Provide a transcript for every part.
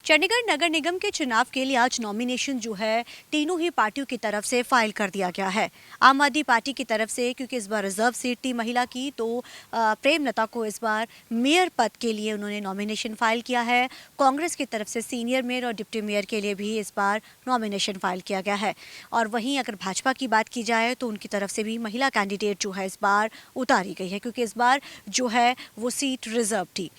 चंडीगढ़ नगर निगम के चुनाव के लिए आज नॉमिनेशन जो है तीनों ही पार्टियों की तरफ से फाइल कर दिया गया है। आम आदमी पार्टी की तरफ से क्योंकि इस बार रिजर्व सीट थी महिला की, तो प्रेमलता को इस बार मेयर पद के लिए उन्होंने नॉमिनेशन फाइल किया है। कांग्रेस की तरफ से सीनियर मेयर और डिप्टी मेयर के लिए भी इस बार नॉमिनेशन फाइल किया गया है। और वहीं अगर भाजपा की बात की जाए तो उनकी तरफ से भी महिला कैंडिडेट जो है इस बार उतारी गई है, क्योंकि इस बार जो है वो सीट रिजर्व थी।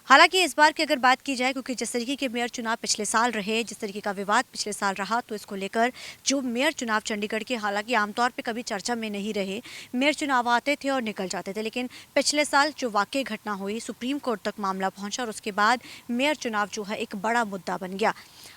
हालांकि इस बार की अगर बात की जाए, क्योंकि जिस तरीके के मेयर चुनाव पिछले साल रहे, जिस तरीके का विवाद पिछले साल रहा, तो इसको लेकर जो मेयर चुनाव चंडीगढ़ के हालांकि आमतौर पे कभी चर्चा में नहीं रहे, मेयर चुनाव आते थे और निकल जाते थे, लेकिन पिछले साल जो वाकई घटना हुई, सुप्रीम कोर्ट तक मामला पहुंचा और उसके बाद मेयर चुनाव जो है एक बड़ा मुद्दा बन गया।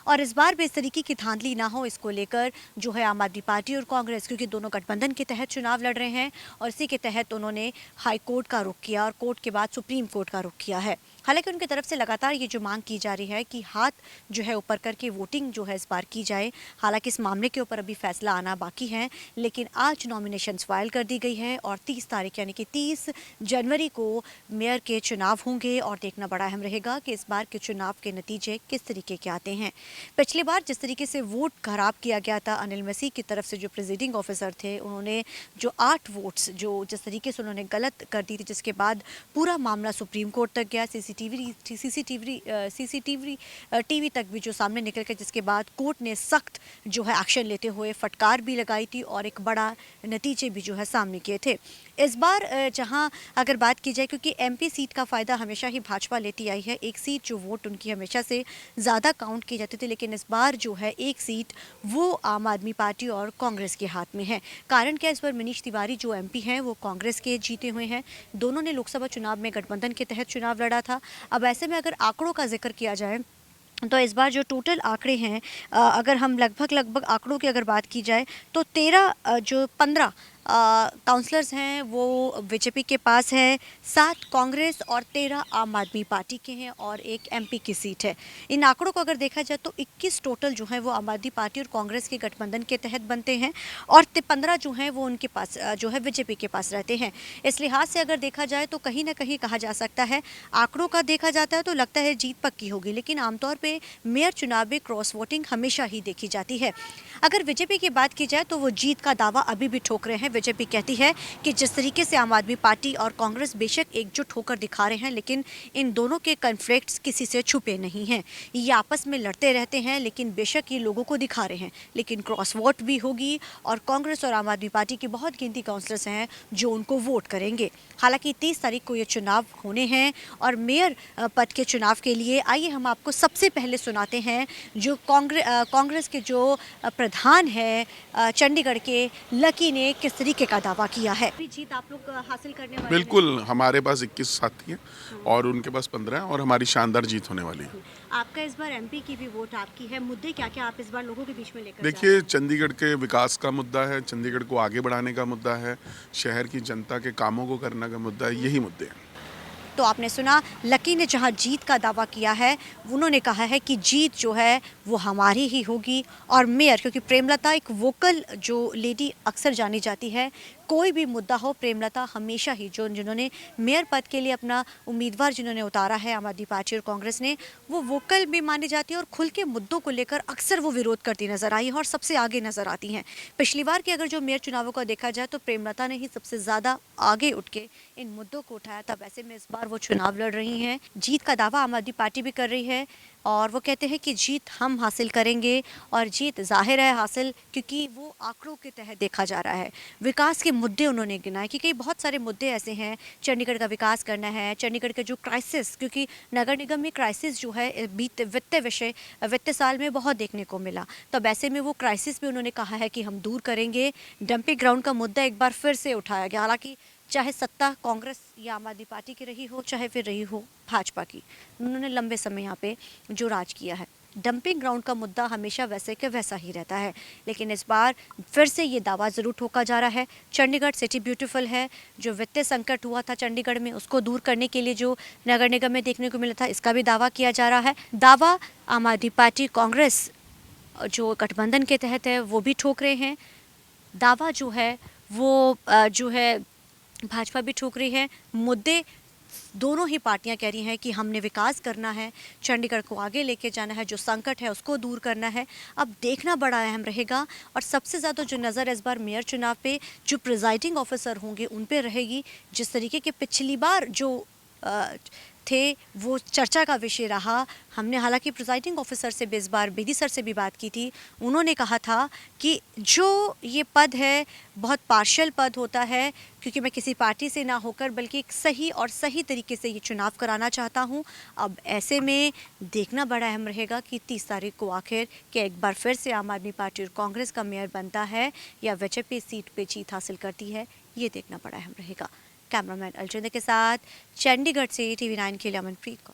और इस बार भी इस तरीके की धांधली ना हो, इसको लेकर जो है आम आदमी पार्टी और कांग्रेस, क्योंकि दोनों गठबंधन के तहत चुनाव लड़ रहे हैं, और इसी के तहत उन्होंने हाई कोर्ट का रुख किया और कोर्ट के बाद सुप्रीम कोर्ट का रुख किया है। हालांकि उनकी तरफ से लगातार ये जो मांग की जा रही है कि हाथ जो है ऊपर करके वोटिंग जो है इस बार की जाए। हालांकि इस मामले के ऊपर अभी फैसला आना बाकी है, लेकिन आज नॉमिनेशंस फाइल कर दी गई है और 30 तारीख यानी कि 30 जनवरी को मेयर के चुनाव होंगे और देखना बड़ा अहम रहेगा कि इस बार के चुनाव के नतीजे किस तरीके के आते हैं। पिछली बार जिस तरीके से वोट खराब किया गया था, अनिल मसीह की तरफ से जो प्रेसिडिंग ऑफिसर थे, उन्होंने जो 8 वोट्स जो जिस तरीके से उन्होंने गलत कर दी थी, जिसके बाद पूरा मामला सुप्रीम कोर्ट तक गया। सीसीटीवी टीवी तक भी जो सामने निकल के, जिसके बाद कोर्ट ने सख्त जो है एक्शन लेते हुए फटकार भी लगाई थी और एक बड़ा नतीजे भी जो है सामने किए थे। इस बार जहां अगर बात की जाए, क्योंकि एमपी सीट का फ़ायदा हमेशा ही भाजपा लेती आई है, एक सीट जो वोट उनकी हमेशा से ज़्यादा काउंट की जाती थी, लेकिन इस बार जो है एक सीट वो आम आदमी पार्टी और कांग्रेस के हाथ में है। कारण क्या, इस बार मनीष तिवारी जो एमपी हैं वो कांग्रेस के जीते हुए हैं। दोनों ने लोकसभा चुनाव में गठबंधन के तहत चुनाव लड़ा था। अब ऐसे में अगर आंकड़ों का जिक्र किया जाए तो इस बार जो टोटल आंकड़े हैं, अगर हम लगभग आंकड़ों की अगर बात की जाए तो 15 काउंसलर्स हैं वो बीजेपी के पास है, 7 कांग्रेस और 13 आम आदमी पार्टी के हैं और एक एमपी की सीट है। इन आंकड़ों को अगर देखा जाए तो 21 टोटल जो है वो आम आदमी पार्टी और कांग्रेस के गठबंधन के तहत बनते हैं और 15 जो हैं वो उनके पास जो है बीजेपी के पास रहते हैं। इस लिहाज से अगर देखा जाए तो कहीं ना कहीं कहा जा सकता है, आंकड़ों का देखा जाता है तो लगता है जीत पक्की होगी, लेकिन आमतौर पर मेयर चुनाव में क्रॉस वोटिंग हमेशा ही देखी जाती है। अगर बीजेपी की बात की जाए तो वो जीत का दावा अभी भी ठोक रहे हैं। बीजेपी कहती है कि जिस तरीके से आम आदमी पार्टी और कांग्रेस बेशक एकजुट होकर दिखा रहे हैं, लेकिन इन दोनों के कॉन्फ्लिक्ट्स किसी से छुपे नहीं हैं। ये आपस में लड़ते रहते हैं, लेकिन बेशक ये लोगों को दिखा रहे हैं, लेकिन क्रॉस वोट भी होगी और कांग्रेस और आम आदमी पार्टी की बहुत गिनती काउंसलर्स हैं जो उनको वोट करेंगे। हालांकि 30 तारीख को ये चुनाव होने हैं और मेयर पद के चुनाव के लिए आइए हम आपको सबसे पहले सुनाते हैं जो कांग्रेस के जो प्रधान है चंडीगढ़ के, लकी ने किस तरीके का दावा किया है। जीत आप लोग हासिल करने वाले बिल्कुल, हमारे पास 21 साथी हैं और उनके पास 15 हैं और हमारी शानदार जीत होने वाली है। आपका इस बार एमपी की भी वोट आपकी है। मुद्दे क्या क्या आप इस बार लोगों के बीच में लेकर देखिए, चंडीगढ़ के विकास का मुद्दा है, चंडीगढ़ को आगे बढ़ाने का मुद्दा है, शहर की जनता के कामों को करने का मुद्दा है, यही मुद्दे हैं। तो आपने सुना, लकी ने जहां जीत का दावा किया है, उन्होंने कहा है कि जीत जो है वो हमारी ही होगी। और मेयर, क्योंकि प्रेमलता एक वोकल जो लेडी अक्सर जानी जाती है, कोई भी मुद्दा हो प्रेमलता हमेशा ही जिन्होंने मेयर पद के लिए अपना उम्मीदवार जिन्होंने उतारा है आम आदमी पार्टी और कांग्रेस ने, वो वोकल भी मानी जाती है और खुल के मुद्दों को लेकर अक्सर वो विरोध करती नजर आई है और सबसे आगे नजर आती हैं। पिछली बार की अगर जो मेयर चुनावों का देखा जाए तो प्रेमलता ने ही सबसे ज़्यादा आगे उठ के इन मुद्दों को उठाया था। वैसे में इस बार वो चुनाव लड़ रही हैं, जीत का दावा आम आदमी पार्टी भी कर रही है और वो कहते हैं कि जीत हम हासिल करेंगे और जीत जाहिर है हासिल, क्योंकि वो आंकड़ों के तहत देखा जा रहा है। विकास के मुद्दे उन्होंने गिनाए कि कई बहुत सारे मुद्दे ऐसे हैं, चंडीगढ़ का विकास करना है, चंडीगढ़ के जो क्राइसिस, क्योंकि नगर निगम में क्राइसिस जो है बीते वित्त साल में बहुत देखने को मिला, तब ऐसे में वो क्राइसिस भी उन्होंने कहा है कि हम दूर करेंगे। डंपिंग ग्राउंड का मुद्दा एक बार फिर से उठाया गया, हालांकि चाहे सत्ता कांग्रेस या आम आदमी पार्टी की रही हो, चाहे फिर रही हो भाजपा की, उन्होंने लंबे समय यहाँ पे जो राज किया है, डंपिंग ग्राउंड का मुद्दा हमेशा वैसे के वैसा ही रहता है। लेकिन इस बार फिर से ये दावा ज़रूर ठोका जा रहा है। चंडीगढ़ सिटी ब्यूटीफुल है, जो वित्तीय संकट हुआ था चंडीगढ़ में उसको दूर करने के लिए जो नगर निगम में देखने को मिला था, इसका भी दावा किया जा रहा है। दावा आम आदमी पार्टी कांग्रेस जो गठबंधन के तहत है वो भी ठोक रहे हैं, दावा जो है वो जो है भाजपा भी ठोक रही है। मुद्दे दोनों ही पार्टियां कह रही हैं कि हमने विकास करना है, चंडीगढ़ को आगे लेके जाना है, जो संकट है उसको दूर करना है। अब देखना बड़ा अहम रहेगा और सबसे ज़्यादा जो नज़र इस बार मेयर चुनाव पे जो प्रिजाइडिंग ऑफिसर होंगे उन पे रहेगी। जिस तरीके के पिछली बार जो थे वो चर्चा का विषय रहा। हमने हालांकि प्रिजाइडिंग ऑफिसर से भी इस बार बेदी सर से भी बात की थी। उन्होंने कहा था कि जो ये पद है बहुत पार्शियल पद होता है, क्योंकि मैं किसी पार्टी से ना होकर बल्कि एक सही और सही तरीके से ये चुनाव कराना चाहता हूँ। अब ऐसे में देखना बड़ा अहम रहेगा कि 30 तारीख को आखिर क्या एक बार फिर से आम आदमी पार्टी और कांग्रेस का मेयर बनता है या बीजेपी सीट पे जीत हासिल करती है, ये देखना बड़ा अहम रहेगा। कैमरामैन अलजिंदर के साथ चंडीगढ़ से TV9 के लिए अमनप्रीत कौर।